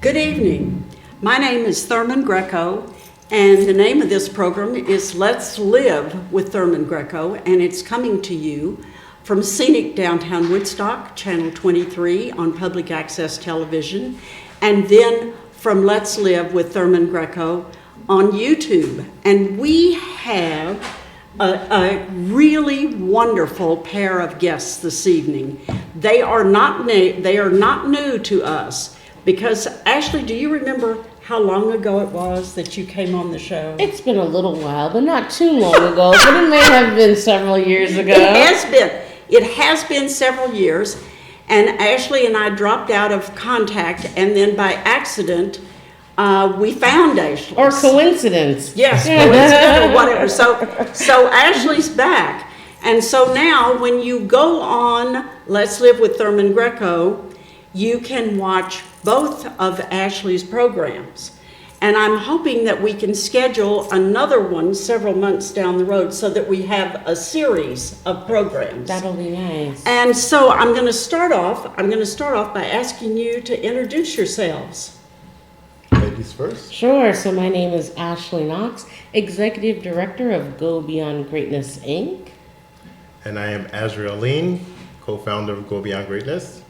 Good evening. My name is Thurman Greco, and the name of this program is Let's Live with Thurman Greco, and it's coming to you from scenic downtown Woodstock, Channel 23 on public access television, and then from Let's Live with Thurman Greco on YouTube. And we have a really wonderful pair of guests this evening. They are not new to us. Because, Ashley, do you remember how long ago it was that you came on the show? It's been a little while, but not too long ago. But it may have been several years ago. It has been several years. And Ashley and I dropped out of contact, and then by accident, we found Ashley. Or coincidence. Yes, coincidence or whatever. So Ashley's back. And so now when you go on Let's Live with Thurman Greco, you can watch both of Ashley's programs. And I'm hoping that we can schedule another one several months down the road so that we have a series of programs. That'll be nice. And so I'm going to start off by asking you to introduce yourselves. Ladies first. Sure. So my name is Ashley Knox, Executive Director of Go Beyond Greatness, Inc. And I am Azrael Lean, co-founder of Go Beyond Greatness.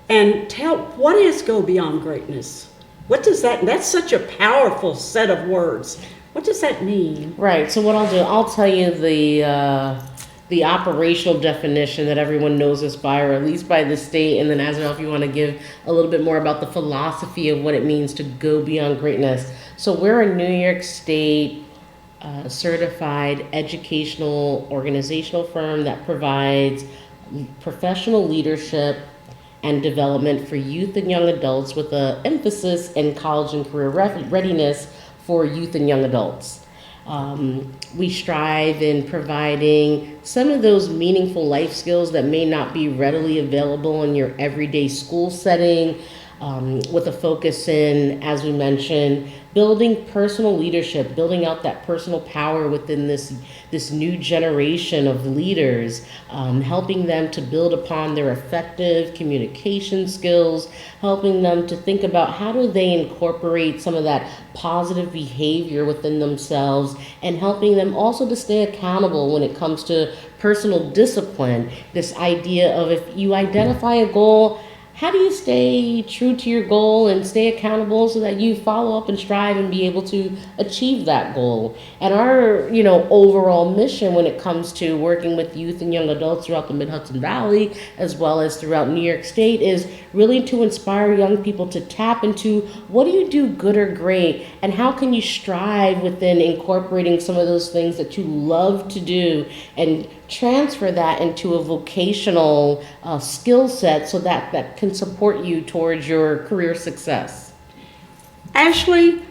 And what is Go Beyond Greatness? What does that's such a powerful set of words. What does that mean? Right. So what I'll do, I'll tell you the operational definition that everyone knows us by, or at least by the state. And then Azrael, if you want to give a little bit more about the philosophy of what it means to go beyond greatness. So we're a New York State certified educational organizational firm that provides professional leadership and development for youth and young adults with an emphasis in college and career readiness for youth and young adults. We strive in providing some of those meaningful life skills that may not be readily available in your everyday school setting, with a focus in, as we mentioned, building personal leadership, building out that personal power within this new generation of leaders, helping them to build upon their effective communication skills, helping them to think about how do they incorporate some of that positive behavior within themselves, and helping them also to stay accountable when it comes to personal discipline. This idea of if you identify a goal, how do you stay true to your goal and stay accountable so that you follow up and strive and be able to achieve that goal? And our, overall mission when it comes to working with youth and young adults throughout the Mid-Hudson Valley, as well as throughout New York State, is really to inspire young people to tap into what do you do good or great, and how can you strive within incorporating some of those things that you love to do and transfer that into a vocational skill set so that can support you towards your career success. Ashley,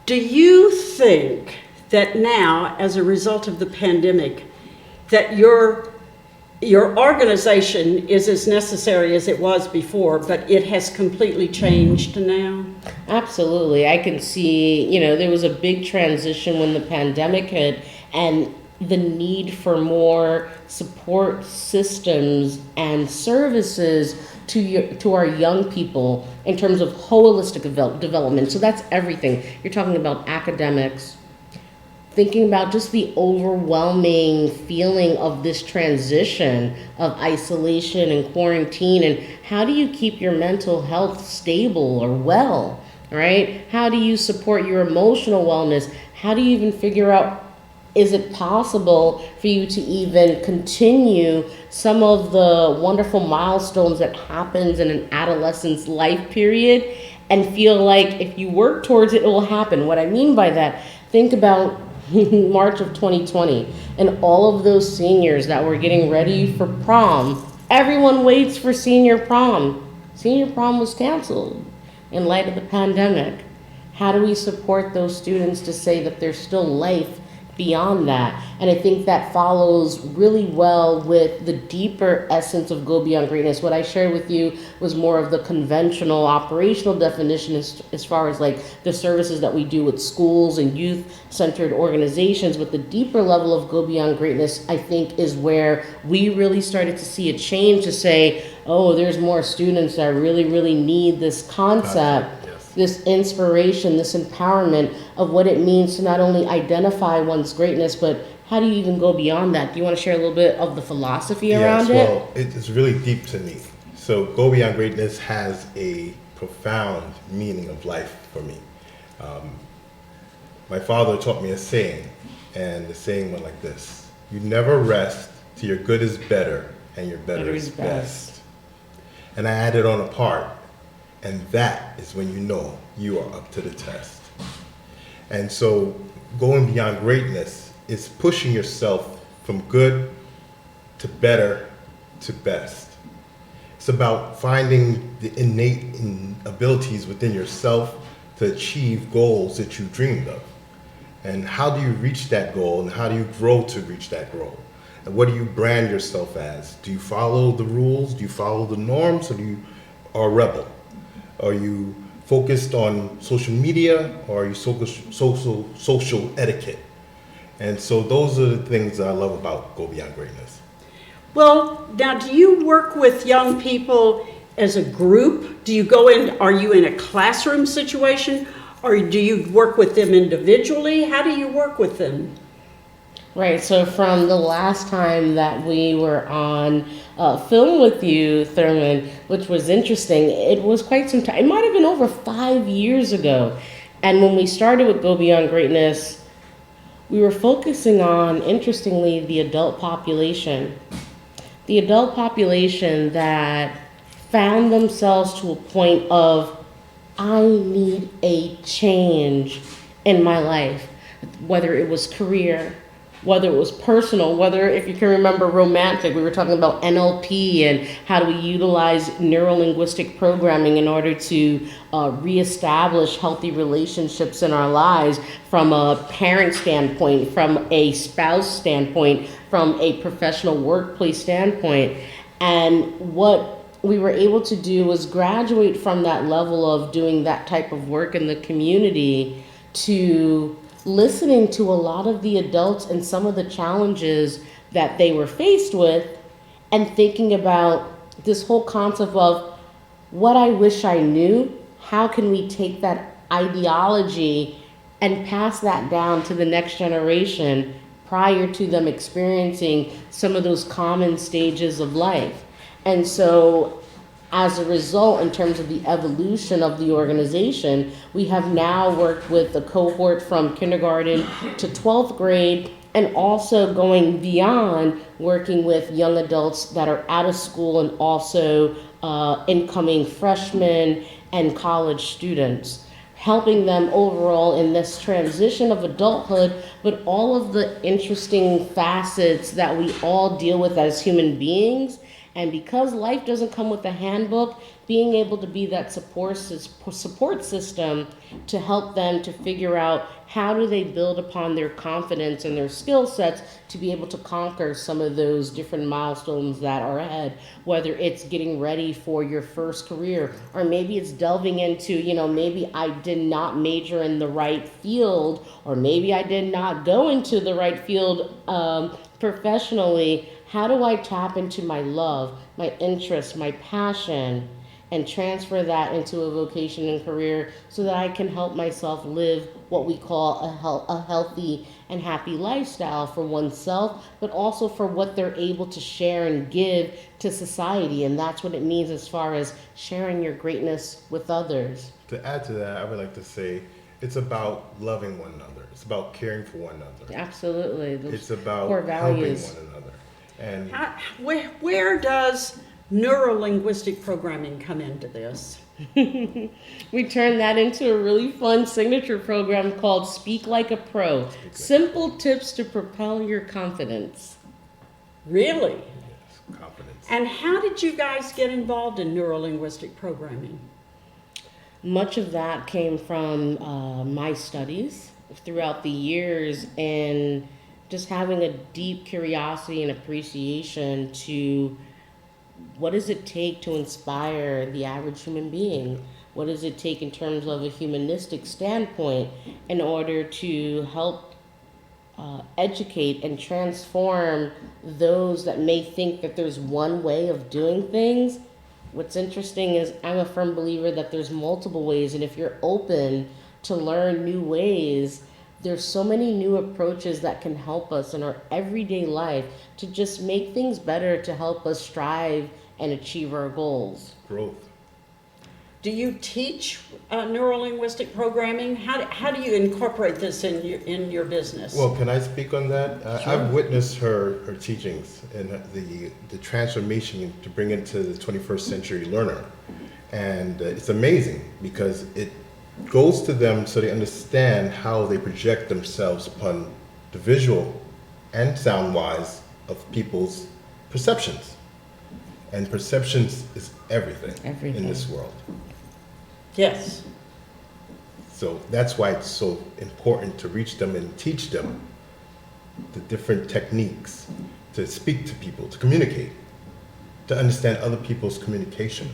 do you think that now, as a result of the pandemic, that your organization is as necessary as it was before, but it has completely changed now? Absolutely. I can see, there was a big transition when the pandemic hit, and the need for more support systems and services to our young people in terms of holistic development. So that's everything. You're talking about academics, thinking about just the overwhelming feeling of this transition of isolation and quarantine, and how do you keep your mental health stable or well, right? How do you support your emotional wellness? How do you even figure out, is it possible for you to even continue some of the wonderful milestones that happens in an adolescent's life period and feel like if you work towards it, it will happen? What I mean by that, think about March of 2020 and all of those seniors that were getting ready for prom. Everyone waits for senior prom. Senior prom was canceled in light of the pandemic. How do we support those students to say that there's still life beyond that? And I think that follows really well with the deeper essence of Go Beyond Greatness. What I shared with you was more of the conventional operational definition as far as like the services that we do with schools and youth-centered organizations. But the deeper level of Go Beyond Greatness, I think, is where we really started to see a change to say, oh, there's more students that really, really need this concept, Yes. this inspiration, this empowerment of what it means to not only identify one's greatness, but how do you even go beyond that? Do you want to share a little bit of the philosophy around it? Well, it's really deep to me. So Go Beyond Greatness has a profound meaning of life for me. My father taught me a saying, and the saying went like this: you never rest till your good is better and your better is best. And I added on a part, and that is when you know you are up to the test. And so going beyond greatness is pushing yourself from good to better to best. It's about finding the innate abilities within yourself to achieve goals that you dreamed of. And how do you reach that goal, and how do you grow to reach that goal? And what do you brand yourself as? Do you follow the rules? Do you follow the norms? Or do you are a rebel? Are you focused on social media, or are you social etiquette? And so those are the things that I love about Go Beyond Greatness. Well, now, do you work with young people as a group? Do you go in, are you in a classroom situation? Or do you work with them individually? How do you work with them? Right, so from the last time that we were on film with you, Thurman, which was interesting, it was quite some time. It might have been over 5 years ago. And when we started with Go Beyond Greatness, we were focusing on, interestingly, the adult population. The adult population that found themselves to a point of, I need a change in my life, whether it was career, whether it was personal, whether, if you can remember, romantic. We were talking about NLP and how do we utilize neuro-linguistic programming in order to reestablish healthy relationships in our lives from a parent standpoint, from a spouse standpoint, from a professional workplace standpoint. And what we were able to do was graduate from that level of doing that type of work in the community to listening to a lot of the adults and some of the challenges that they were faced with, and thinking about this whole concept of what I wish I knew, how can we take that ideology and pass that down to the next generation prior to them experiencing some of those common stages of life. And so as a result, in terms of the evolution of the organization, we have now worked with the cohort from kindergarten to 12th grade, and also going beyond, working with young adults that are out of school and also incoming freshmen and college students, helping them overall in this transition of adulthood, but all of the interesting facets that we all deal with as human beings. And because life doesn't come with a handbook, being able to be that support system to help them to figure out how do they build upon their confidence and their skill sets to be able to conquer some of those different milestones that are ahead, whether it's getting ready for your first career, or maybe it's delving into, maybe I did not major in the right field, or maybe I did not go into the right field professionally. How do I tap into my love, my interest, my passion, and transfer that into a vocation and career so that I can help myself live what we call a healthy and happy lifestyle for oneself, but also for what they're able to share and give to society. And that's what it means as far as sharing your greatness with others. To add to that, I would like to say it's about loving one another. It's about caring for one another. Absolutely. It's about core helping values. one another. And Where does neuro-linguistic programming come into this? We turned that into a really fun signature program called Speak Like a Pro. Simple tips to propel your confidence. Really? yes, confidence. And how did you guys get involved in neuro-linguistic programming? Much of that came from my studies throughout the years, and just having a deep curiosity and appreciation to what does it take to inspire the average human being? What does it take in terms of a humanistic standpoint in order to help educate and transform those that may think that there's one way of doing things what's interesting is I'm a firm believer that there's multiple ways, and if you're open to learn new ways, there's so many new approaches that can help us in our everyday life to just make things better, to help us strive and achieve our goals. Growth. Do you teach neuro-linguistic programming? How do you incorporate this in your business? Well, can I speak on that? Sure. I've witnessed her teachings and the transformation to bring it to the 21st century learner. And it's amazing because it goes to them so they understand how they project themselves upon the visual and sound-wise of people's perceptions. And perceptions is everything in this world. Yes. So that's why it's so important to reach them and teach them the different techniques to speak to people, to communicate, to understand other people's communication.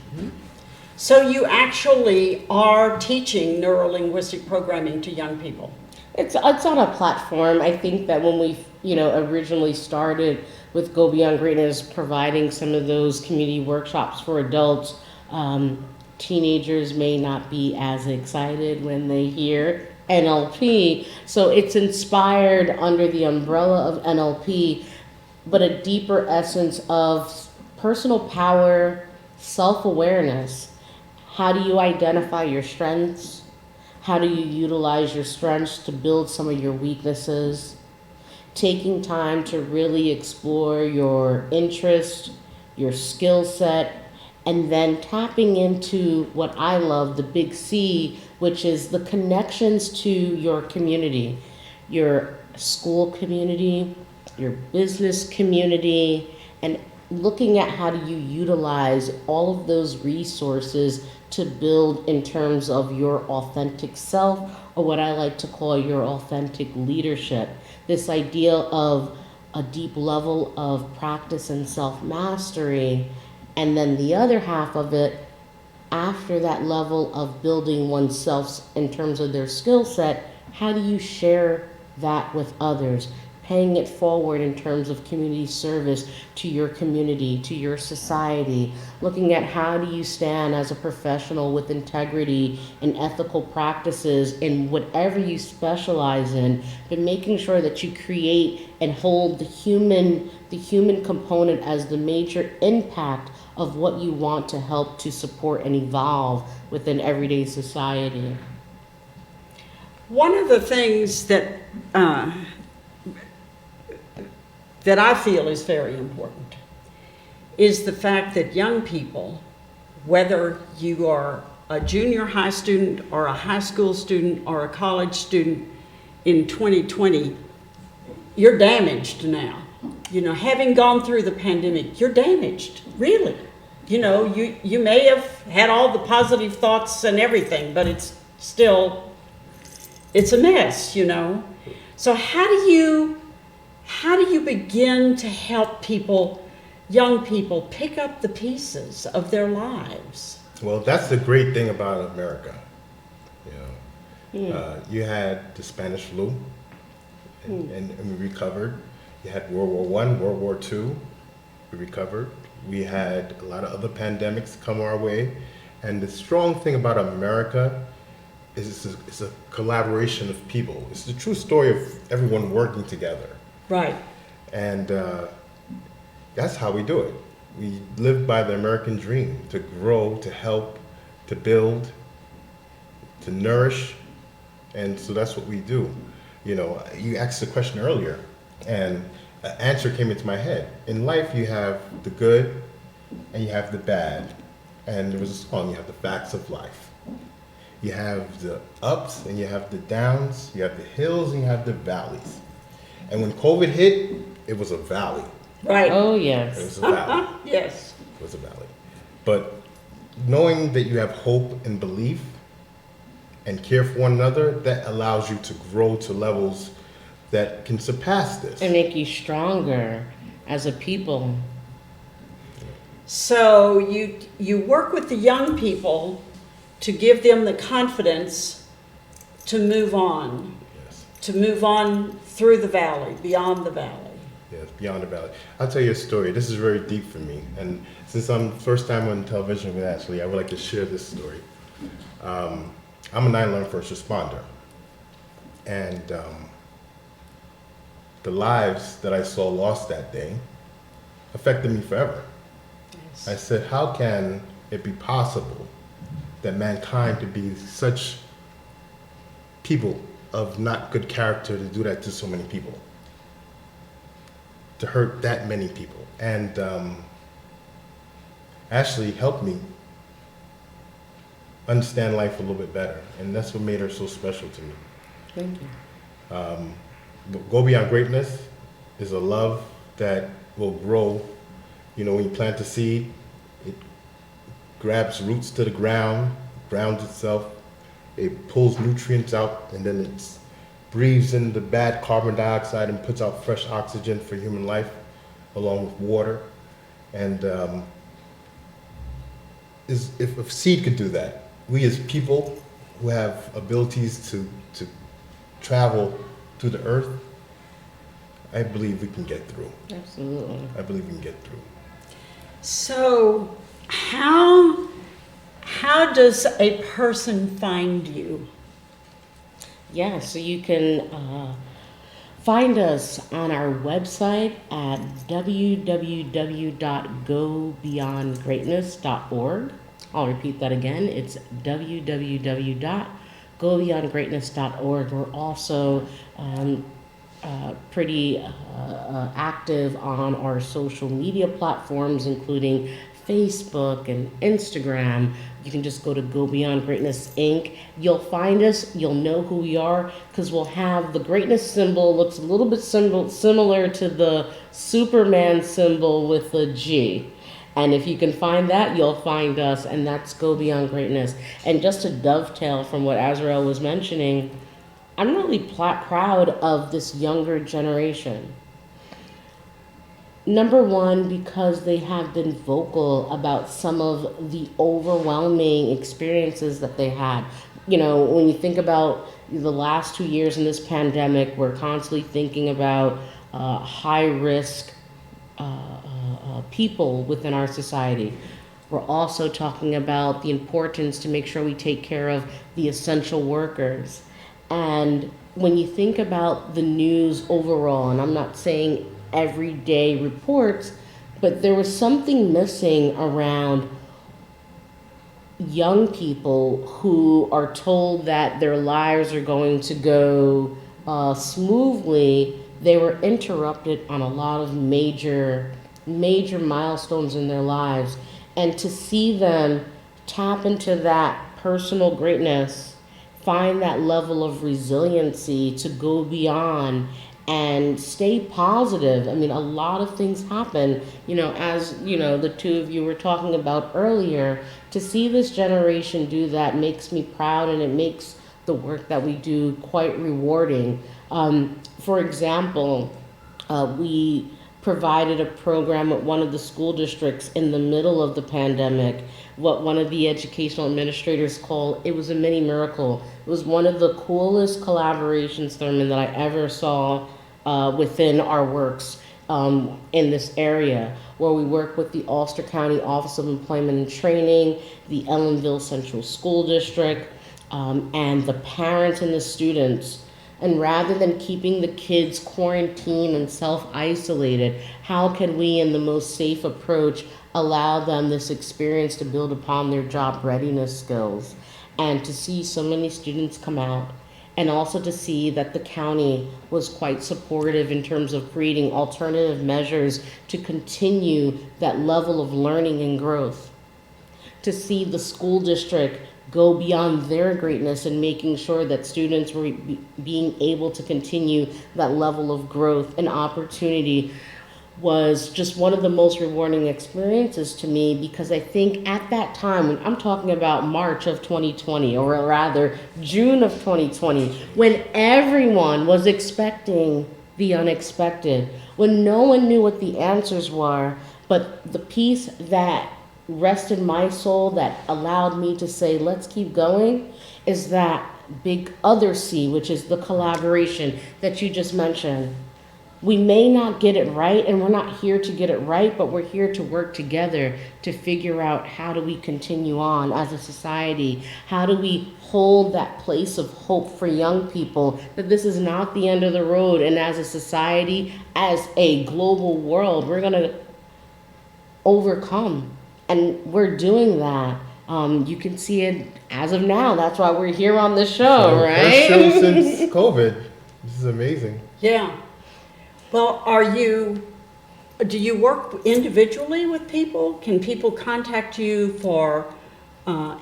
So you actually are teaching neuro-linguistic programming to young people? It's on a platform. I think that when we, originally started with Go Beyond Greatness, providing some of those community workshops for adults, teenagers may not be as excited when they hear NLP. So it's inspired under the umbrella of NLP, but a deeper essence of personal power, self-awareness. How do you identify your strengths? How do you utilize your strengths to build some of your weaknesses? Taking time to really explore your interest, your skill set, and then tapping into what I love, the big C, which is the connections to your community, your school community, your business community, and looking at how do you utilize all of those resources to build in terms of your authentic self, or what I like to call your authentic leadership. This idea of a deep level of practice and self-mastery, and then the other half of it, after that level of building oneself in terms of their skill set, how do you share that with others? Paying it forward in terms of community service to your community, to your society, looking at how do you stand as a professional with integrity and ethical practices in whatever you specialize in, but making sure that you create and hold the human component as the major impact of what you want to help to support and evolve within everyday society. One of the things that I feel is very important is the fact that young people, whether you are a junior high student or a high school student or a college student in 2020, you're damaged now. Having gone through the pandemic, you're damaged, really. You may have had all the positive thoughts and everything, but it's a mess, So how do you begin to help young people, pick up the pieces of their lives? Well, that's the great thing about America. You had the Spanish flu, and we recovered. You had World War I, World War II, we recovered. We had a lot of other pandemics come our way. And the strong thing about America is it's a collaboration of people. It's the true story of everyone working together. Right. And that's how we do it. We live by the American dream, to grow, to help, to build, to nourish. And so that's what we do. You asked the question earlier, and an answer came into my head. In life, you have the good and you have the bad. And there was a song, you have the facts of life. You have the ups and you have the downs, you have the hills and you have the valleys. And when COVID hit, it was a valley. Right. Oh, yes. It was a valley. Yes. It was a valley. But knowing that you have hope and belief and care for one another, that allows you to grow to levels that can surpass this. And make you stronger as a people. So you work with the young people to give them the confidence to move on, Yes. to move on through the valley, beyond the valley. Yes, beyond the valley. I'll tell you a story. This is very deep for me, and since I'm first time on television with Ashley, I would like to share this story. I'm a 9/11 first responder, and the lives that I saw lost that day affected me forever. Yes. I said, how can it be possible that mankind could be such people of not good character to do that to so many people? To hurt that many people. And Ashley helped me understand life a little bit better. And that's what made her so special to me. Thank you. Go Beyond Greatness is a love that will grow. You know, when you plant a seed, it grabs roots to the ground, grounds itself, it pulls nutrients out, and then it breathes in the bad carbon dioxide and puts out fresh oxygen for human life, along with water. And if a seed could do that, we as people who have abilities to travel through the earth, I believe we can get through. Absolutely. I believe we can get through. So how does a person find you? Yeah, so you can find us on our website at www.gobeyondgreatness.org. I'll repeat that again. It's www.gobeyondgreatness.org. We're also pretty active on our social media platforms, including Facebook and Instagram. You can just go to Go Beyond Greatness Inc. You'll find us. You'll know who we are because we'll have the greatness symbol. Looks a little bit similar to the Superman symbol with a G. And if you can find that, you'll find us, and that's Go Beyond Greatness. And just to dovetail from what Azrael was mentioning, I'm really proud of this younger generation. Number one, because they have been vocal about some of the overwhelming experiences that they had. You know, when you think about the last 2 years in this pandemic, we're constantly thinking about high-risk people within our society. We're also talking about the importance to make sure we take care of the essential workers. And when you think about the news overall, and I'm not saying everyday reports, but there was something missing around young people who are told that their lives are going to go smoothly. They were interrupted on a lot of major milestones in their lives, and to see them tap into that personal greatness, find that level of resiliency to go beyond and stay positive. I mean, a lot of things happen, you know, as, you know, the two of you were talking about earlier. To see this generation do that makes me proud, and it makes the work that we do quite rewarding. For example, we provided a program at one of the school districts in the middle of the pandemic, what one of the educational administrators called, it was a mini miracle. It was one of the coolest collaborations, Thurman, that I ever saw within our works in this area, where we work with the Ulster County Office of Employment and Training, the Ellenville Central School District, and the parents and the students. And rather than keeping the kids quarantined and self-isolated, how can we, in the most safe approach, allow them this experience to build upon their job readiness skills? And to see so many students come out, and also to see that the county was quite supportive in terms of creating alternative measures to continue that level of learning and growth. To see the school district go beyond their greatness and making sure that students were being able to continue that level of growth and opportunity was just one of the most rewarding experiences to me, because I think at that time, when I'm talking about March of 2020, or rather June of 2020, when everyone was expecting the unexpected, when no one knew what the answers were, but the peace that rested my soul, that allowed me to say, let's keep going, is that big other C, which is the collaboration that you just mentioned. We may not get it right, and we're not here to get it right, but we're here to work together to figure out how do we continue on as a society? How do we hold that place of hope for young people that this is not the end of the road, and as a society, as a global world, we're going to overcome, and we're doing that. You can see it as of now. That's why we're here on this show, right? First show since COVID. This is amazing. Yeah. Well, do you work individually with people? Can people contact you for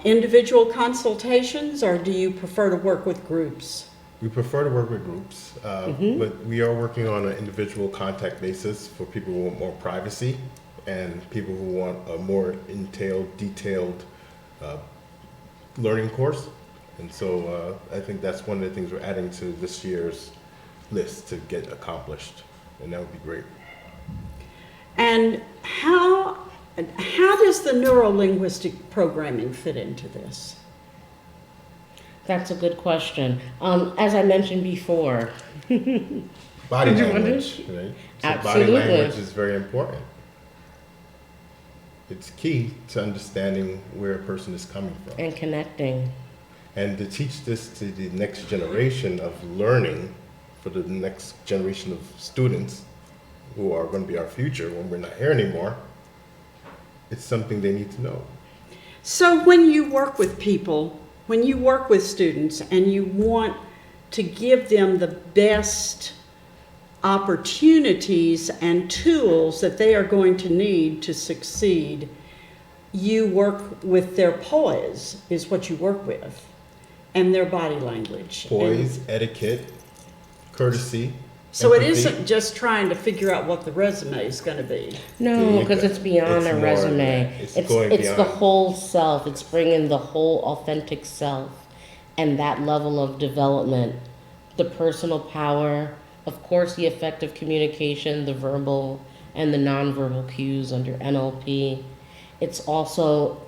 individual consultations, or do you prefer to work with groups? We prefer to work with groups, but we are working on an individual contact basis for people who want more privacy and people who want a more detailed learning course. And so I think that's one of the things we're adding to this year's list to get accomplished, and that would be great. And how does the neuro-linguistic programming fit into this? That's a good question. As I mentioned before. Body language, right? So Absolutely. body language is very important. It's key to understanding where a person is coming from. And connecting. And to teach this to the next generation of learning, for the next generation of students who are going to be our future when we're not here anymore, it's something they need to know. So when you work with people, when you work with students and you want to give them the best opportunities and tools that they are going to need to succeed, you work with their poise, is what you work with, and their body language. Poise, etiquette, courtesy. So empathy. it isn't just trying to figure out what the resume is going to be. No, because it's beyond It's a more resume. than that. It's going It's the beyond. whole self. It's bringing the whole authentic self and that level of development, the personal power, of course, the effective communication, the verbal and the nonverbal cues under NLP. It's also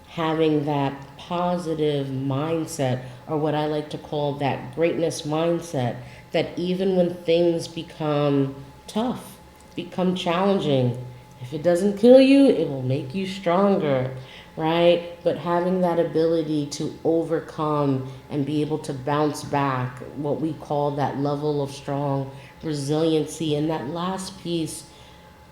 having that positive mindset, or what I like to call that greatness mindset, that even when things become tough, become challenging, if it doesn't kill you, it will make you stronger, right? But having that ability to overcome and be able to bounce back, what we call that level of strong resiliency. And that last piece,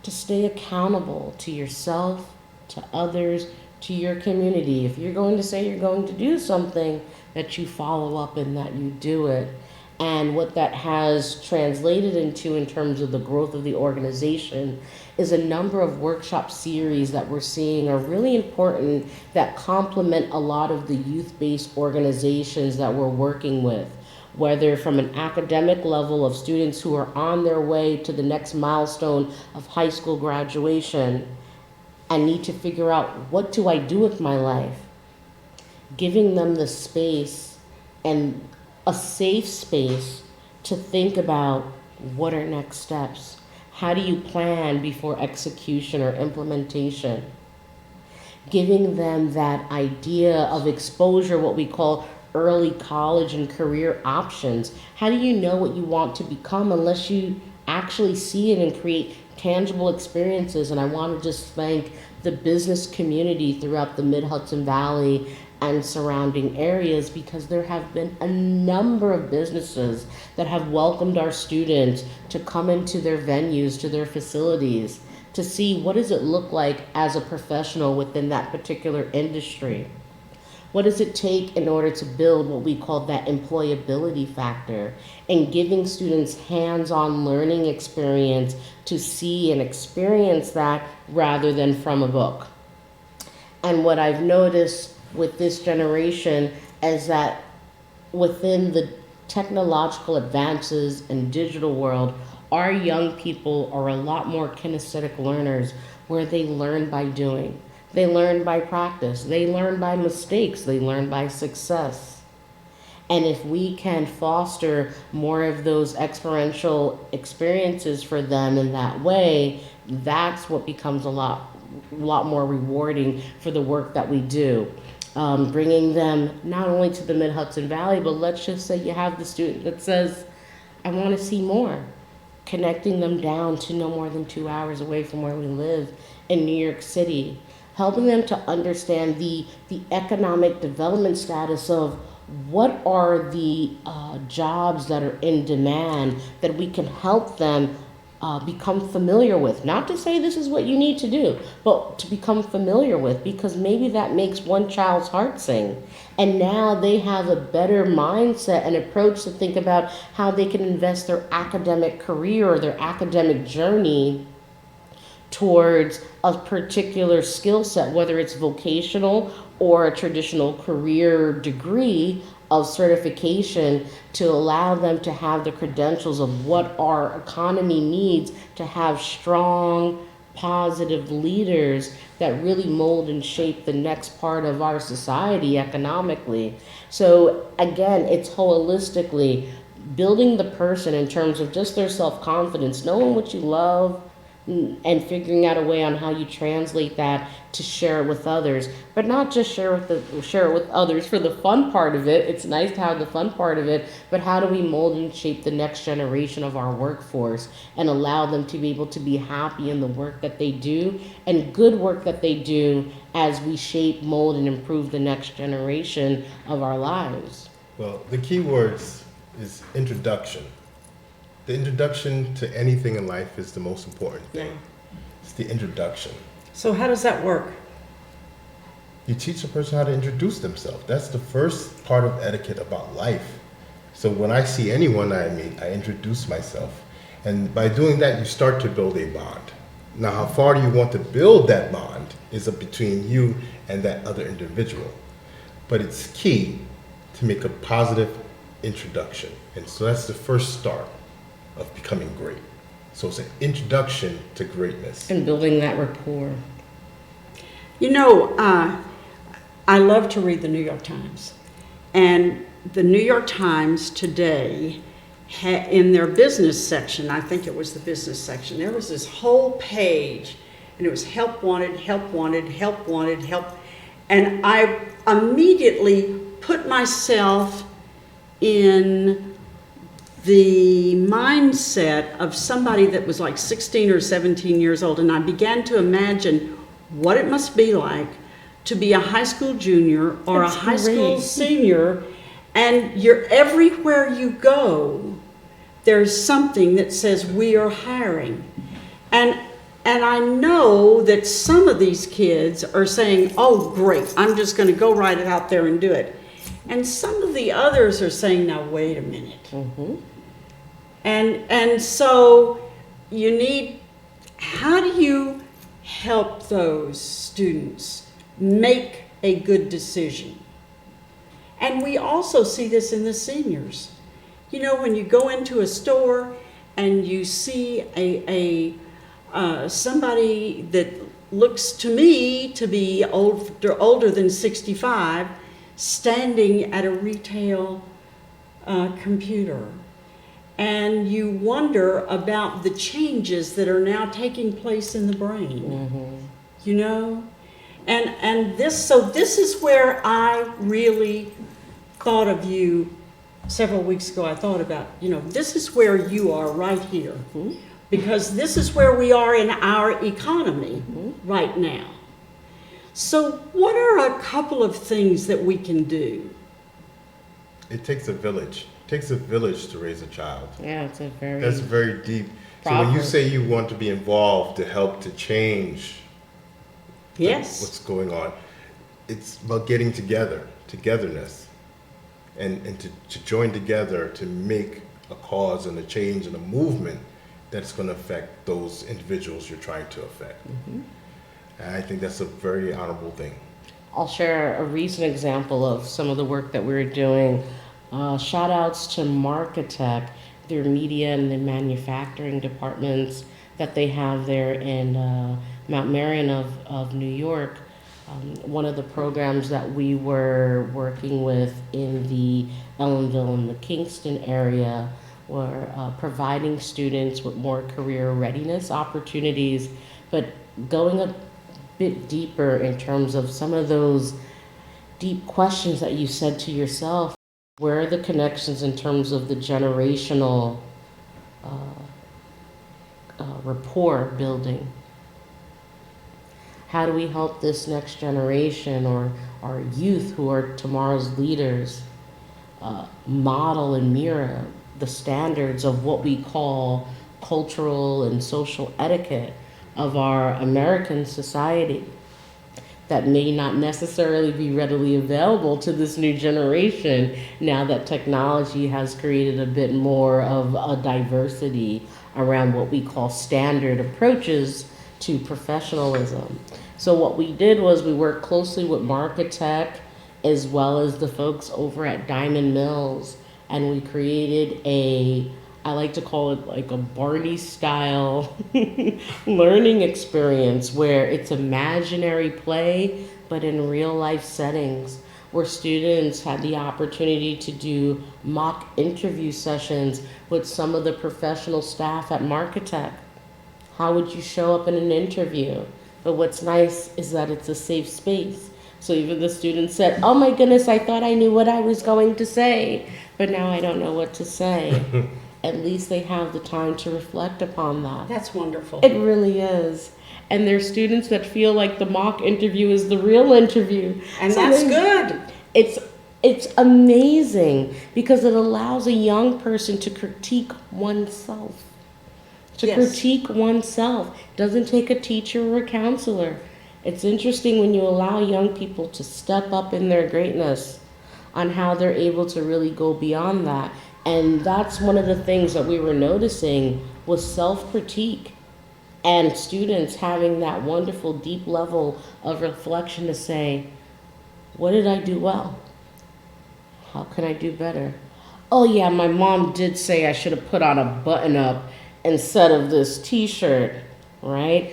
to stay accountable to yourself, to others, to your community. If you're going to say you're going to do something, that you follow up and that you do it. And what that has translated into in terms of the growth of the organization is a number of workshop series that we're seeing are really important, that complement a lot of the youth-based organizations that we're working with, whether from an academic level of students who are on their way to the next milestone of high school graduation and need to figure out, what do I do with my life? Giving them the space and a safe space to think about, what are next steps? How do you plan before execution or implementation? Giving them that idea of exposure, what we call early college and career options. How do you know what you want to become unless you actually see it and create tangible experiences? And I want to just thank the business community throughout the Mid-Hudson Valley and surrounding areas, because there have been a number of businesses that have welcomed our students to come into their venues, to their facilities, to see what does it look like as a professional within that particular industry. What does it take in order to build what we call that employability factor, and giving students hands-on learning experience to see and experience that rather than from a book. And what I've noticed with this generation is that within the technological advances and digital world, our young people are a lot more kinesthetic learners, where they learn by doing. They learn by practice. They learn by mistakes. They learn by success. And if we can foster more of those experiential experiences for them in that way, that's what becomes a lot more rewarding for the work that we do. Bringing them not only to the Mid-Hudson Valley, but let's just say you have the student that says, I want to see more. connecting them down to no more than 2 hours away from where we live in New York City, helping them to understand the economic development status of what are the jobs that are in demand that we can help them become familiar with. Not to say this is what you need to do, but to become familiar with, because maybe that makes one child's heart sing. And now they have a better mindset and approach to think about how they can invest their academic career or their academic journey towards a particular skill set, whether it's vocational or a traditional career degree of certification, to allow them to have the credentials of what our economy needs to have strong, positive leaders that really mold and shape the next part of our society economically. So again, it's holistically building the person in terms of just their self-confidence, knowing what you love, and figuring out a way on how you translate that to share it with others, but not just share it with others for the fun part of it. It's nice to have the fun part of it, but how do we mold and shape the next generation of our workforce and allow them to be able to be happy in the work that they do and good work that they do as we shape, mold, and improve the next generation of our lives? Well, the key words is introduction. The introduction to anything in life is the most important thing. It's the introduction. So how does that work? You teach a person how to introduce themselves. That's the first part of etiquette about life. So when I see anyone I meet, I introduce myself. And by doing that, you start to build a bond. Now, how far do you want to build that bond is up between you and that other individual. But it's key to make a positive introduction. And so that's the first start of becoming great. So it's an introduction to greatness. And building that rapport. You know, I love to read the New York Times. And the New York Times today, in their business section, I think it was the business section, there was this whole page, and it was help wanted, help wanted, help wanted, help. And I immediately put myself in the mindset of somebody that was like 16 or 17 years old, and I began to imagine what it must be like to be a high school junior or a high school senior, and you're everywhere you go, there's something that says we are hiring. And I know that some of these kids are saying, oh great, I'm just going to go right out there and do it. And some of the others are saying, now wait a minute. Mm-hmm. And so you need, how do you help those students make a good decision? And we also see this in the seniors. You know, when you go into a store and you see somebody that looks to me to be older than 65, standing at a retail computer, and you wonder about the changes that are now taking place in the brain. Mm-hmm. You know, and this is where I really thought of you several weeks ago. I thought about, you know, this is where you are right here, Mm-hmm. because this is where we are in our economy right now. So what are a couple of things that we can do? It takes a village. It takes a village to raise a child. Yeah, it's a very... That's very deep. So proper. when you say you want to be involved to help to change Yes. what's going on, it's about getting together, togetherness, and to join together to make a cause and a change and a movement that's going to affect those individuals you're trying to affect. Mm-hmm. And I think that's a very honorable thing. I'll share a recent example of some of the work that we're doing. Shout outs to Markatech, their media and the manufacturing departments that they have there in Mount Marion of New York. One of the programs that we were working with in the Ellenville and the Kingston area were providing students with more career readiness opportunities, but going a bit deeper in terms of some of those deep questions that you said to yourself. Where are the connections in terms of the generational rapport building? How do we help this next generation or our youth who are tomorrow's leaders model and mirror the standards of what we call cultural and social etiquette of our American society that may not necessarily be readily available to this new generation now that technology has created a bit more of a diversity around what we call standard approaches to professionalism. So what we did was we worked closely with Marketech as well as the folks over at Diamond Mills, and we created I like to call it like a Barney style learning experience where it's imaginary play but in real life settings, where students had the opportunity to do mock interview sessions with some of the professional staff at Marketech. How would you show up in an interview? But what's nice is that it's a safe space. So even the students said, oh my goodness, I thought I knew what I was going to say, but now I don't know what to say. At least they have the time to reflect upon that. That's wonderful. It really is. And there's students that feel like the mock interview is the real interview. And so that's good. It's amazing because it allows a young person to critique oneself. Critique oneself. Doesn't take a teacher or a counselor. It's interesting when you allow young people to step up in their greatness on how they're able to really go beyond that. And that's one of the things that we were noticing was self-critique and students having that wonderful deep level of reflection to say, what did I do well? How can I do better? Oh yeah, my mom did say I should have put on a button-up instead of this t-shirt, right?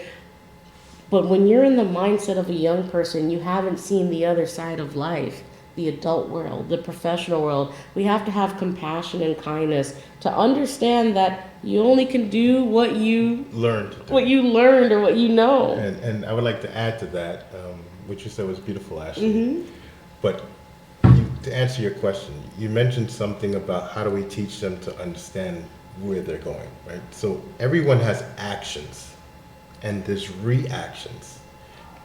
But when you're in the mindset of a young person, you haven't seen the other side of life, the adult world, the professional world. We have to have compassion and kindness to understand that you only can do what you learned or what you know. And I would like to add to that, what you said was beautiful, Ashley. Mm-hmm. But to answer your question, you mentioned something about how do we teach them to understand where they're going, right? So everyone has actions, and there's reactions,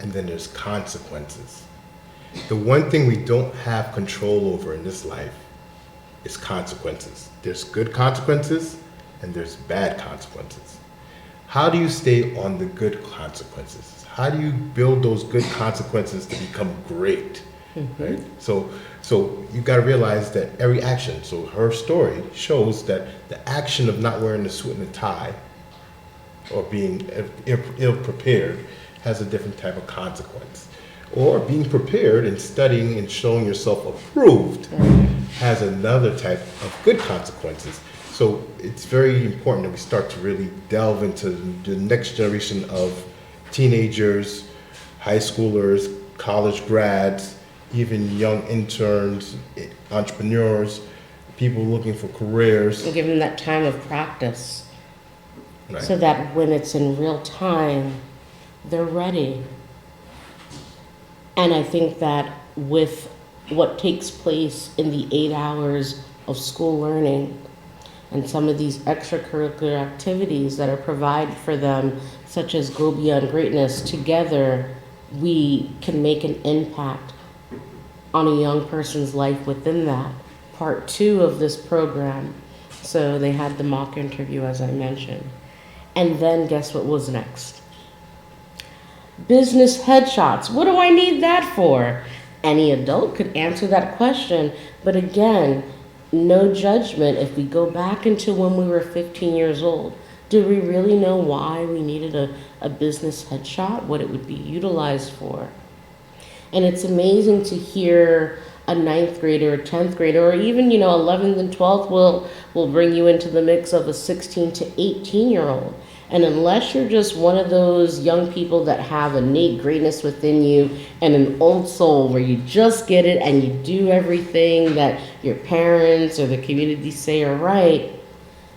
and then there's consequences. The one thing we don't have control over in this life is consequences. There's good consequences and there's bad consequences. How do you stay on the good consequences? How do you build those good consequences to become great? Mm-hmm. Right? So you got to realize that every action, so her story shows that the action of not wearing the suit and the tie or being ill-prepared has a different type of consequence. Or being prepared and studying and showing yourself approved has another type of good consequences. So it's very important that we start to really delve into the next generation of teenagers, high schoolers, college grads, even young interns, entrepreneurs, people looking for careers. And give them that time of practice, right, so that when it's in real time, they're ready. And I think that with what takes place in the 8 hours of school learning and some of these extracurricular activities that are provided for them, such as Go Beyond Greatness, together we can make an impact on a young person's life within that. Part 2 of this program, so they had the mock interview as I mentioned. And then guess what was next? Business headshots. What do I need that for? Any adult could answer that question, but again, no judgment. If we go back into when we were 15 years old, do we really know why we needed a business headshot, what it would be utilized for? And it's amazing to hear a 9th grader, or 10th grader, or even 11th and 12th will bring you into the mix of a 16 to 18-year-old. And unless you're just one of those young people that have innate greatness within you and an old soul where you just get it and you do everything that your parents or the community say are right,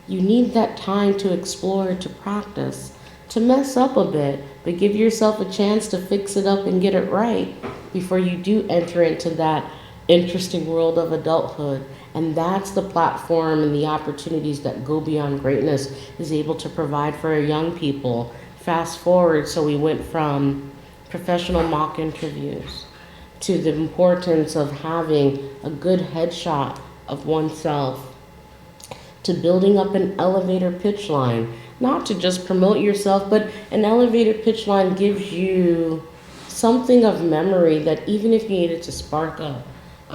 you need that time to explore, to practice, to mess up a bit, but give yourself a chance to fix it up and get it right before you do enter into that interesting world of adulthood And that's the platform and the opportunities that Go Beyond Greatness is able to provide for our young people. Fast forward, so we went from professional mock interviews to the importance of having a good headshot of oneself, to building up an elevator pitch line, not to just promote yourself, but an elevator pitch line gives you something of memory that even if you needed to spark a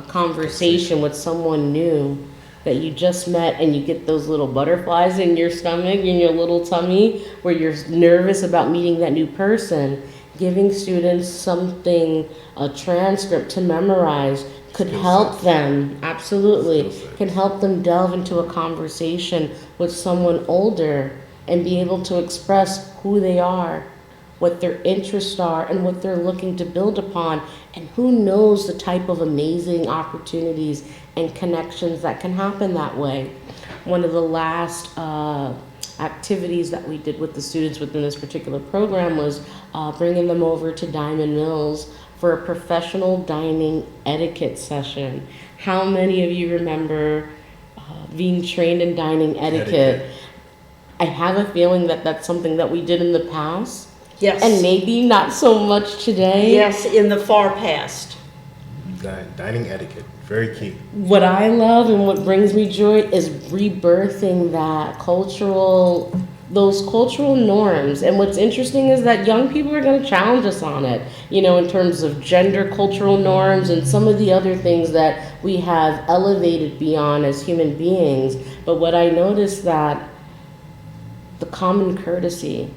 conversation with someone new that you just met, and you get those little butterflies in your stomach, in your little tummy, where you're nervous about meeting that new person, giving students something, a transcript to memorize, could help them, absolutely, can help them delve into a conversation with someone older and be able to express who they are, what their interests are, and what they're looking to build upon. And who knows the type of amazing opportunities and connections that can happen that way. One of the last activities that we did with the students within this particular program was bringing them over to Diamond Mills for a professional dining etiquette session. How many of you remember being trained in dining etiquette? I have a feeling that that's something that we did in the past. Yes. And maybe not so much today. Yes, in the far past. Dining etiquette, very key. What I love and what brings me joy is rebirthing those cultural norms. And what's interesting is that young people are going to challenge us on it, in terms of gender cultural norms and some of the other things that we have elevated beyond as human beings. But what I noticed that the common courtesy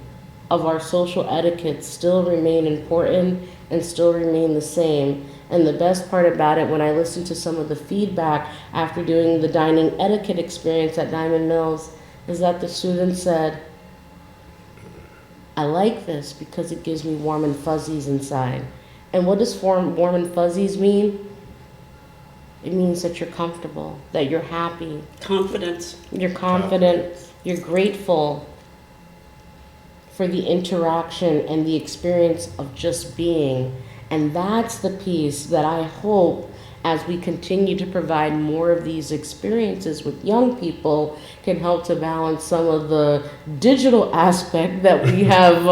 of our social etiquette still remain important and still remain the same. And the best part about it, when I listened to some of the feedback after doing the dining etiquette experience at Diamond Mills, is that the students said, I like this because it gives me warm and fuzzies inside. And what does warm and fuzzies mean? It means that you're comfortable, that you're happy. Confidence. You're confident, you're grateful for the interaction and the experience of just being. And that's the piece that I hope, as we continue to provide more of these experiences with young people, can help to balance some of the digital aspect that we have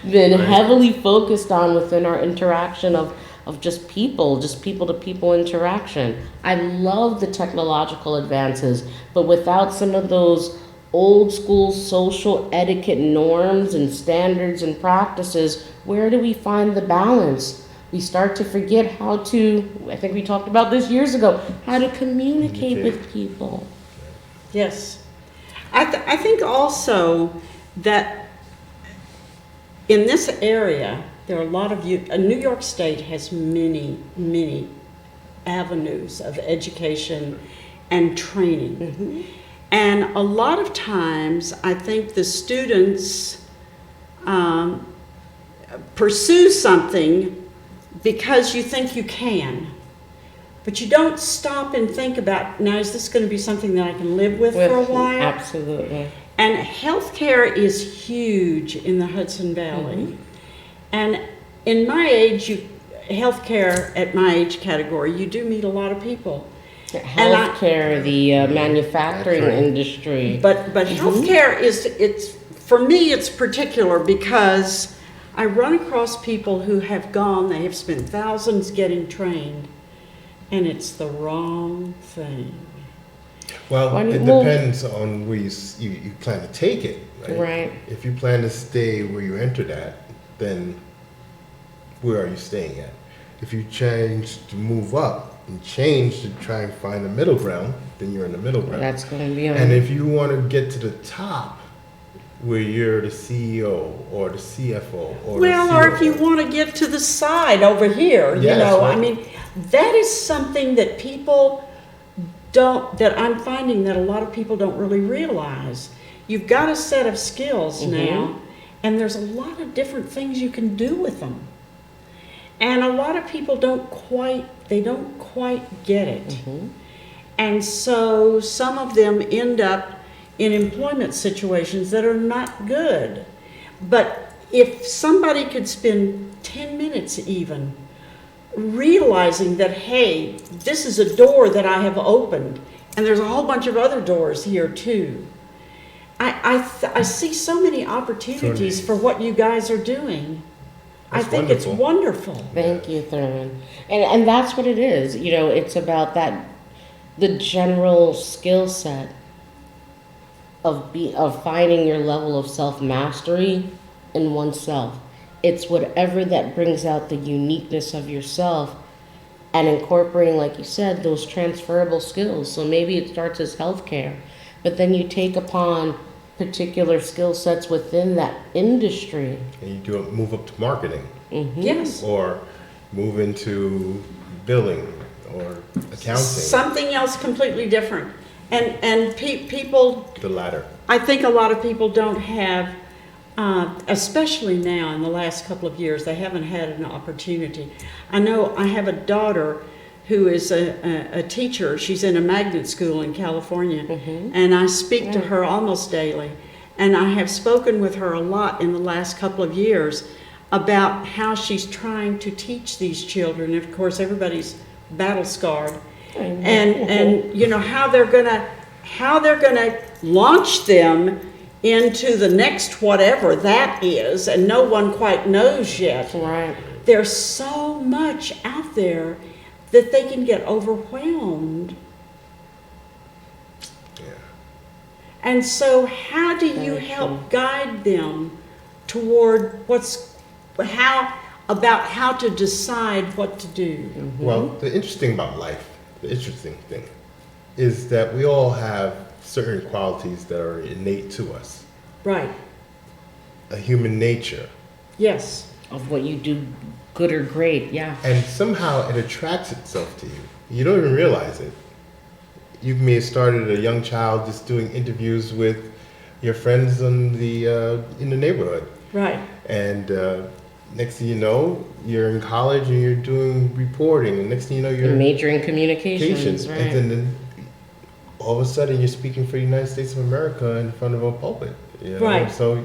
been heavily focused on within our interaction of just people-to-people interaction. I love the technological advances, but without some of those old school social etiquette norms and standards and practices, where do we find the balance? We start to forget how to, I think we talked about this years ago, how to communicate with people. Yes. I think also that in this area, there are a lot of New York State has many, many avenues of education and training. Mm-hmm. And a lot of times, I think the students pursue something because you think you can. But you don't stop and think about, now is this going to be something that I can live with for a while? Absolutely. And healthcare is huge in the Hudson Valley. Mm-hmm. And in my age, healthcare at my age category, you do meet a lot of people. Healthcare, the manufacturing industry. But healthcare it's for me, it's particular because I run across people who have they have spent thousands getting trained, and it's the wrong thing. Well, it depends on where you plan to take it, right? Right. If you plan to stay where you entered at, then where are you staying at? If you change to move up and change to try and find a middle ground, then you're in the middle ground. That's going to be on. And if you want to get to the top, where you're the CEO or the CFO or or if you want to get to the side over here, yes, right. I mean, that is something that people that I'm finding that a lot of people don't really realize. You've got a set of skills now, and there's a lot of different things you can do with them. And a lot of people don't quite get it. Mm-hmm. And so some of them end up in employment situations that are not good. But if somebody could spend 10 minutes even realizing that, hey, this is a door that I have opened, And there's a whole bunch of other doors here too. I see so many opportunities for what you guys are doing. That's I think wonderful. it's wonderful. Thank you, Thurman. And that's what it is. You know, it's about the general skill set of finding your level of self-mastery in oneself. It's whatever that brings out the uniqueness of yourself and incorporating, like you said, those transferable skills. So maybe it starts as healthcare, but then you take upon particular skill sets within that industry. And you move up to marketing, Yes. or move into billing or accounting. Something else completely different. And people, The latter. I think a lot of people don't have, especially now in the last couple of years, they haven't had an opportunity. I know I have a daughter who is a teacher. She's in a magnet school in California, and I speak to her almost daily. And I have spoken with her a lot in the last couple of years about how she's trying to teach these children. And of course, everybody's battle scarred, and you know how they're gonna launch them into the next whatever that is, and no one quite knows yet. Right. There's so much out there that they can get overwhelmed. Yeah. And so how do you help guide them toward how to decide what to do? Well, the interesting thing is that we all have certain qualities that are innate to us. Right. A human nature. Yes. Of what you do good or great, yeah. And somehow it attracts itself to you. You don't even realize it. You may have started a young child just doing interviews with your friends in the neighborhood. Right. And next thing you know, you're in college and you're doing reporting. And next thing you know, you're Majoring in communications, right. And then all of a sudden you're speaking for the United States of America in front of a pulpit. You know? Right. So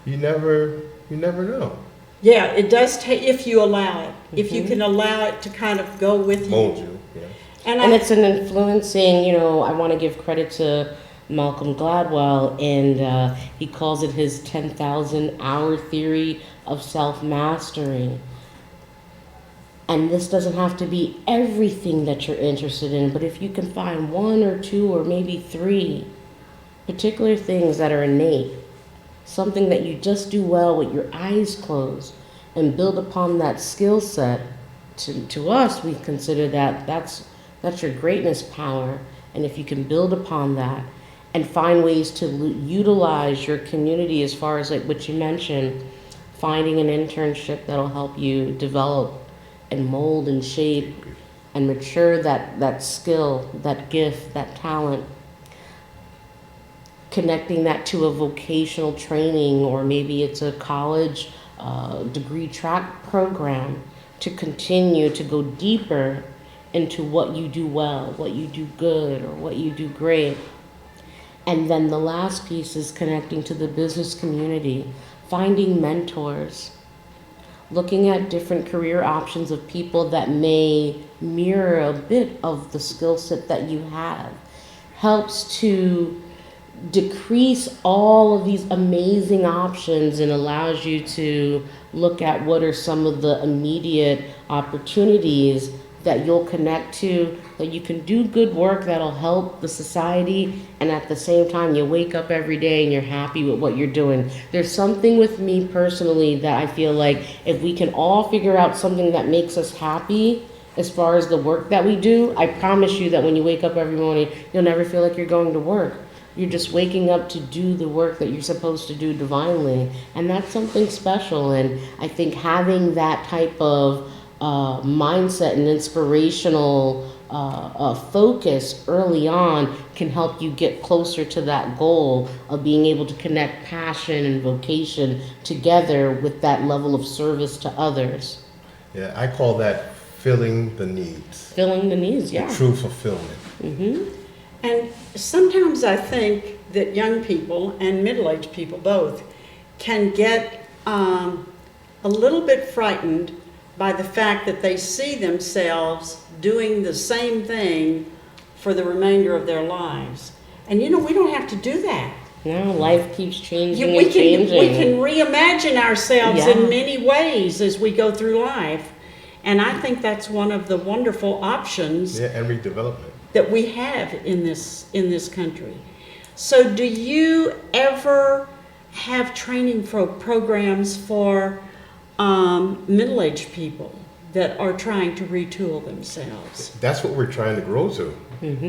you never know. Yeah, it does take, if you allow it, if you can allow it to kind of go with you. Mold you. Yeah. And it's an influencing, you know, I want to give credit to Malcolm Gladwell, and he calls it his 10,000 hour theory of self-mastery. And this doesn't have to be everything that you're interested in, but if you can find one or two or maybe three particular things that are innate, something that you just do well with your eyes closed, and build upon that skill set, to us, we consider that's your greatness power. And if you can build upon that and find ways to utilize your community, as far as like what you mentioned, finding an internship that'll help you develop and mold and shape and mature that skill, that gift, that talent, connecting that to a vocational training, or maybe it's a college degree track program, to continue to go deeper into what you do well, what you do good, or what you do great. And then the last piece is connecting to the business community, finding mentors, looking at different career options of people that may mirror a bit of the skill set that you have, helps to decrease all of these amazing options and allows you to look at what are some of the immediate opportunities that you'll connect to, that you can do good work that'll help the society, and at the same time you wake up every day and you're happy with what you're doing. There's something with me personally that I feel like if we can all figure out something that makes us happy as far as the work that we do, I promise you that when you wake up every morning, you'll never feel like you're going to work. You're just waking up to do the work that you're supposed to do divinely. And that's something special. And I think having that type of mindset and inspirational focus early on can help you get closer to that goal of being able to connect passion and vocation together with that level of service to others. Yeah, I call that filling the needs. Filling the needs, yeah. The true fulfillment. Mm-hmm. And sometimes I think that young people and middle-aged people both can get a little bit frightened by the fact that they see themselves doing the same thing for the remainder of their lives. And you know, we don't have to do that. No, life keeps changing We and changing. can reimagine ourselves Yeah. in many ways as we go through life. And I think that's one of the wonderful options and redevelopment that we have in this country. So do you ever have training programs for middle-aged people that are trying to retool themselves? That's what we're trying to grow to.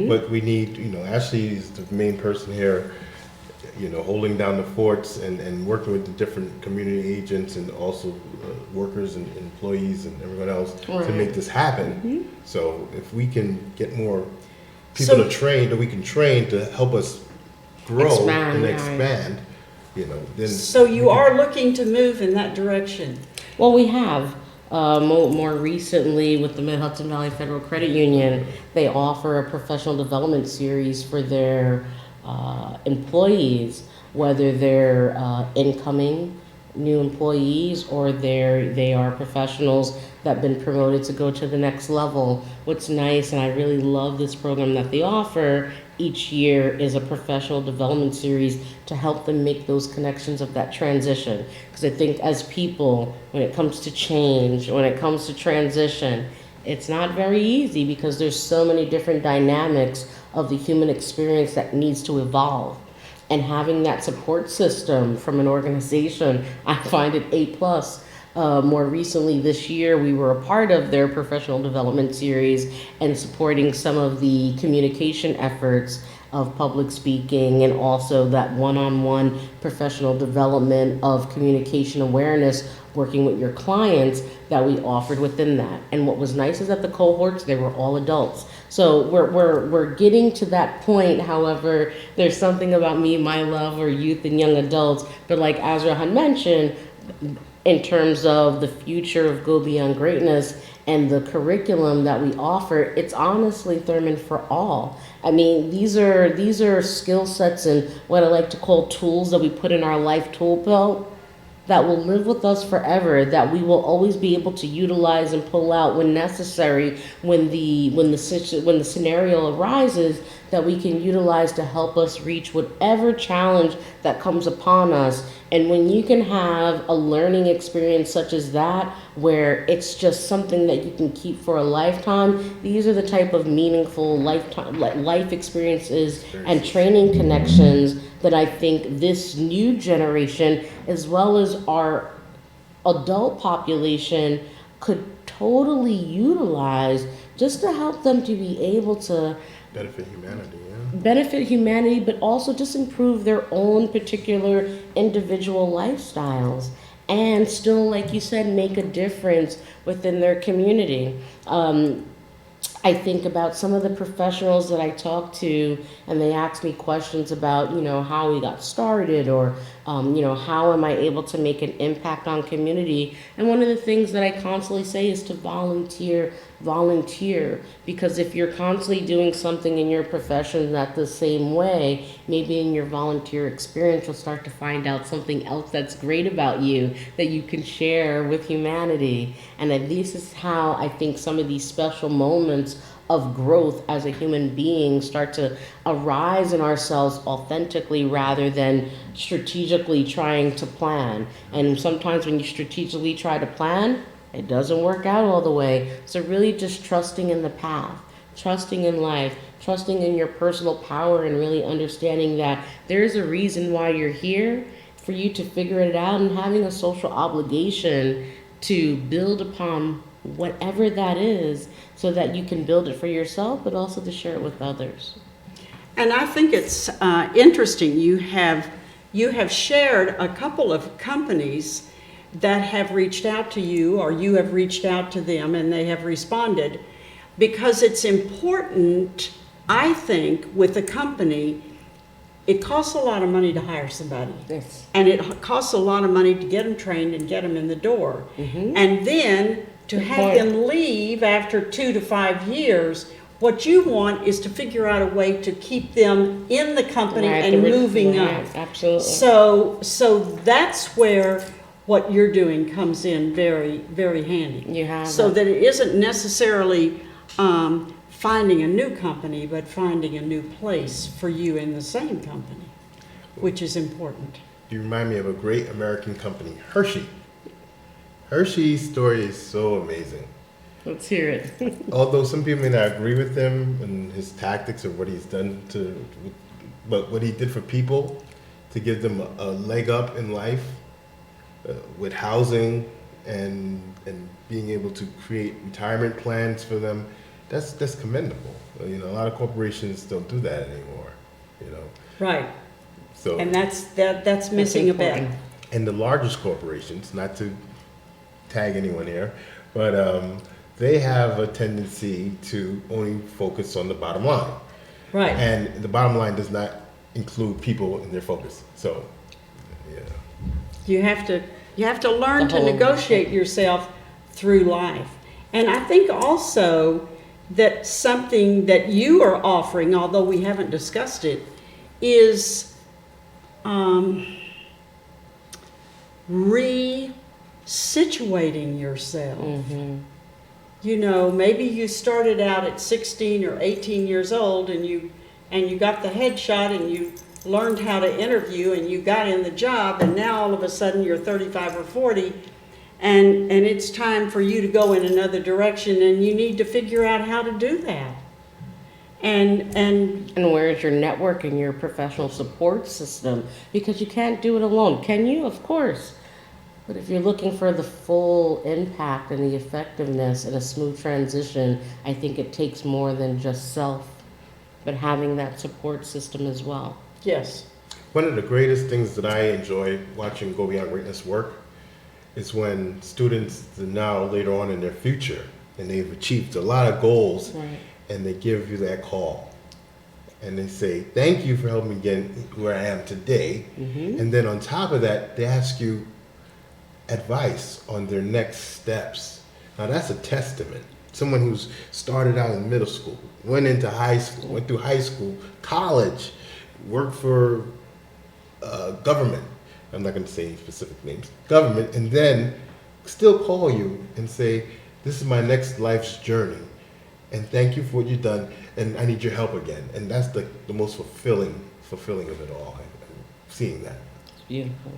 But we need, Ashley is the main person here, holding down the forts and working with the different community agents and also workers and employees and everyone else to make this happen. So if we can get more people to train, that we can train to help us grow and expand, then. So you are looking to move in that direction? Well, we have. More recently with the Mid-Hudson Valley Federal Credit Union, they offer a professional development series for their employees, whether they're incoming new employees or they are professionals that have been promoted to go to the next level. What's nice, and I really love this program that they offer each year, is a professional development series to help them make those connections of that transition. Because I think as people, when it comes to change, when it comes to transition, it's not very easy because there's so many different dynamics of the human experience that needs to evolve. And having that support system from an organization, I find it A+. More recently this year, we were a part of their professional development series and supporting some of the communication efforts of public speaking and also that one-on-one professional development of communication awareness, working with your clients that we offered within that. And what was nice is that the cohorts, they were all adults. So we're getting to that point. However, there's something about me, my love for youth and young adults. But like Azra had mentioned, in terms of the future of Go Beyond Greatness and the curriculum that we offer, it's honestly, Thurman, for all. I mean, these are skill sets and what I like to call tools that we put in our life tool belt that will live with us forever, that we will always be able to utilize and pull out when necessary, when the scenario arises, that we can utilize to help us reach whatever challenge that comes upon us. And when you can have a learning experience such as that, where it's just something that you can keep for a lifetime, these are the type of meaningful life experiences and training connections that I think this new generation, as well as our adult population, could totally utilize just to help them to be able to benefit humanity, but also just improve their own particular individual lifestyles and still, like you said, make a difference within their community. I think about some of the professionals that I talk to, and they ask me questions about, how we got started, or, how am I able to make an impact on community? And one of the things that I constantly say is to volunteer, because if you're constantly doing something in your profession that the same way, maybe in your volunteer experience, you'll start to find out something else that's great about you that you can share with humanity. And that this is how I think some of these special moments of growth as a human being start to arise in ourselves authentically rather than strategically trying to plan. And sometimes when you strategically try to plan, it doesn't work out all the way. So really just trusting in the path, trusting in life, trusting in your personal power, and really understanding that there's a reason why you're here, for you to figure it out, and having a social obligation to build upon whatever that is so that you can build it for yourself, but also to share it with others. And I think it's interesting. You have shared a couple of companies that have reached out to you, or you have reached out to them and they have responded, because it's important, I think, with a company. It costs a lot of money to hire somebody. Yes. And it costs a lot of money to get them trained and get them in the door. Mm-hmm. And then to have them leave after 2 to 5 years, what you want is to figure out a way to keep them in the company and moving up. Absolutely. So that's where what you're doing comes in very, very handy. You have so that it isn't necessarily finding a new company, but finding a new place for you in the same company, which is important. You remind me of a great American company, Hershey. Hershey's story is so amazing. Let's hear it. Although some people may not agree with him and his tactics or what he's done but what he did for people to give them a leg up in life with housing and being able to create retirement plans for them, that's commendable. You know, a lot of corporations don't do that anymore. You know, Right. so And that's missing a bit. important. and the largest corporations, not to tag anyone here, but they have a tendency to only focus on the bottom line. Right. And the bottom line does not include people in their focus. So, yeah. You have to learn The to whole- negotiate yourself through life. And I think also that something that you are offering, although we haven't discussed it, is re-situating yourself. Mm-hmm. You know, maybe you started out at 16 or 18 years old and you got the headshot and you learned how to interview and you got in the job, and now all of a sudden you're 35 or 40 and it's time for you to go in another direction, and you need to figure out how to do that. And And where's your network and your professional support system? Because you can't do it alone. Can you? Of course. But if you're looking for the full impact and the effectiveness and a smooth transition, I think it takes more than just self, but having that support system as well. yes, One of the greatest things that I enjoy watching Go Beyond Greatness work is when students now later on in their future and they've achieved a lot of goals, Right. and they give you that call and they say, thank you for helping me get where I am today. Mm-hmm. And then on top of that, they ask you advice on their next steps. Now that's a testament. Someone who's started out in middle school, went into high school, went through high school, college, worked for government. I'm not going to say any specific names. Government, and then still call you and say, this is my next life's journey, and thank you for what you've done, and I need your help again. And that's the most fulfilling of it all. Seeing that. Beautiful.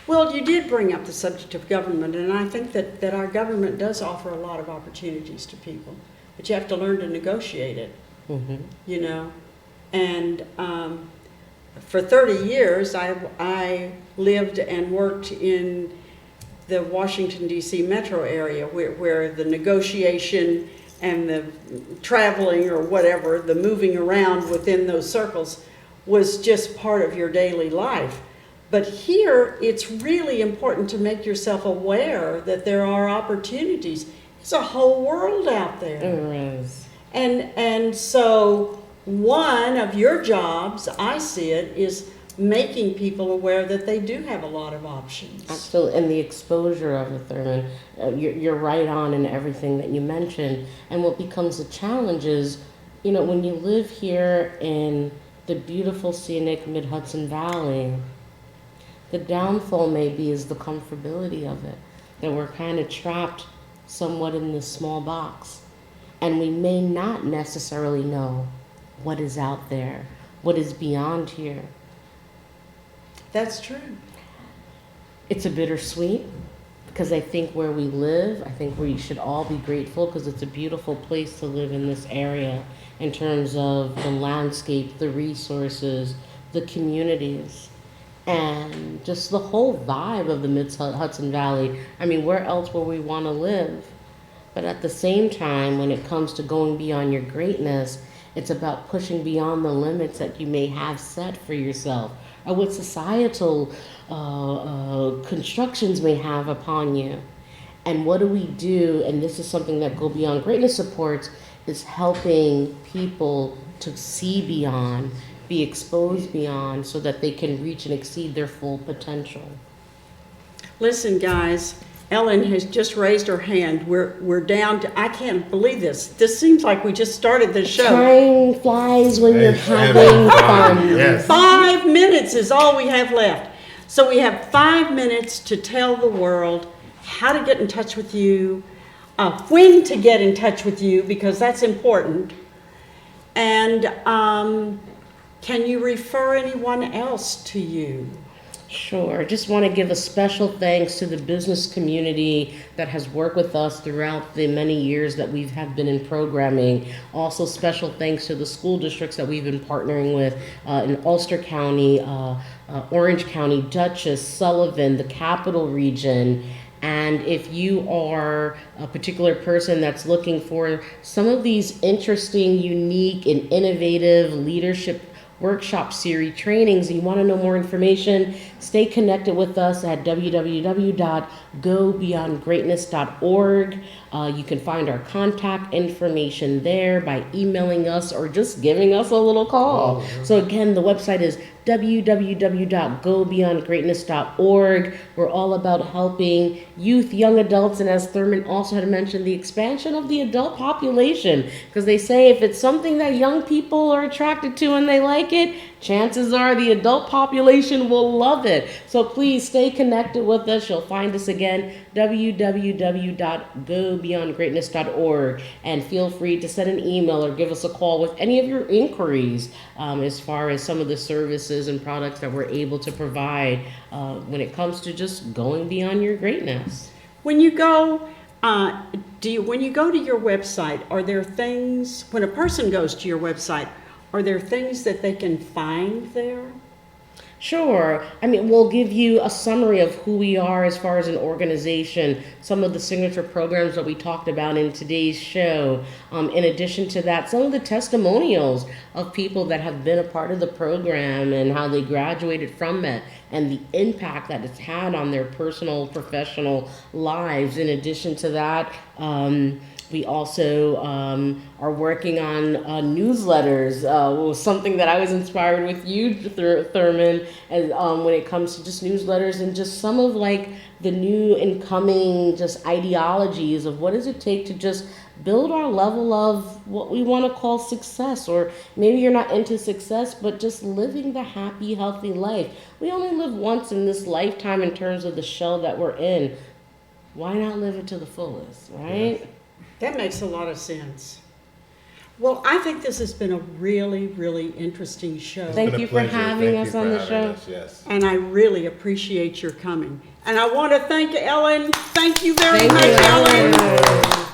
well, you did bring up the subject of government, and I think that our government does offer a lot of opportunities to people, but you have to learn to negotiate it. Mm-hmm. You know, and for 30 years I lived and worked in the Washington D.C. metro area where the negotiation and the traveling or whatever, the moving around within those circles was just part of your daily life. But here it's really important to make yourself aware that there are opportunities. There's a whole world out there. There is. And so one of your jobs, I see it, is making people aware that they do have a lot of options. Absolutely, and the exposure of it, Thurman, you're right on in everything that you mentioned. And what becomes a challenge is, you know, when you live here in the beautiful scenic Mid-Hudson Valley, the downfall maybe is the comfortability of it, that we're kind of trapped somewhat in this small box. And we may not necessarily know what is out there, what is beyond here. That's true. It's a bittersweet, because I think where we live, I think we should all be grateful, because it's a beautiful place to live in this area in terms of the landscape, the resources, the communities, and just the whole vibe of the Mid-Hudson Valley. I mean, where else will we want to live? But at the same time, when it comes to going beyond your greatness, it's about pushing beyond the limits that you may have set for yourself, or what societal constructions may have upon you. And what do we do? And this is something that Go Beyond Greatness supports, is helping people to see beyond, be exposed beyond, so that they can reach and exceed their full potential. Listen, guys, Ellen has just raised her hand. We're down to, I can't believe this. This seems like we just started the show. Time flies when you're Having having fun. Yes. 5 minutes is all we have left. So we have 5 minutes to tell the world how to get in touch with you, when to get in touch with you, because that's important, And can you refer anyone else to you? Sure. Just want to give a special thanks to the business community that has worked with us throughout the many years that we have been in programming. Also, special thanks to the school districts that we've been partnering with in Ulster County, Orange County, Dutchess, Sullivan, the Capital Region. And if you are a particular person that's looking for some of these interesting, unique, and innovative leadership workshop series trainings, and you want to know more information, stay connected with us at www.gobeyondgreatness.org. You can find our contact information there by emailing us or just giving us a little call. So again, the website is www.gobeyondgreatness.org. We're all about helping youth, young adults, and as Thurman also had mentioned, the expansion of the adult population. Because they say if it's something that young people are attracted to and they like it, chances are the adult population will love it. So please stay connected with us. You'll find us again, www.gobeyondgreatness.org. And feel free to send an email or give us a call with any of your inquiries as far as some of the services and products that we're able to provide when it comes to just going beyond your greatness. When you go, when you go to your website, are there things, when a person goes to your website, are there things that they can find there? Sure. I mean, we'll give you a summary of who we are as far as an organization, some of the signature programs that we talked about in today's show. In addition to that, some of the testimonials of people that have been a part of the program and how they graduated from it and the impact that it's had on their personal, professional lives. In addition to that, we also are working on newsletters. Was something that I was inspired with you, Thurman, and when it comes to just newsletters and just some of like the new incoming just ideologies of what does it take to just build our level of what we want to call success, or maybe you're not into success, but just living the happy, healthy life. We only live once in this lifetime in terms of the shell that we're in. Why not live it to the fullest, right? Yes. That makes a lot of sense. Well, I think this has been a really, really interesting show. Thank you for having us on the show. Yes. And I really appreciate your coming. And I want to thank Ellen. Thank you very much, you, Ellen. Ellen.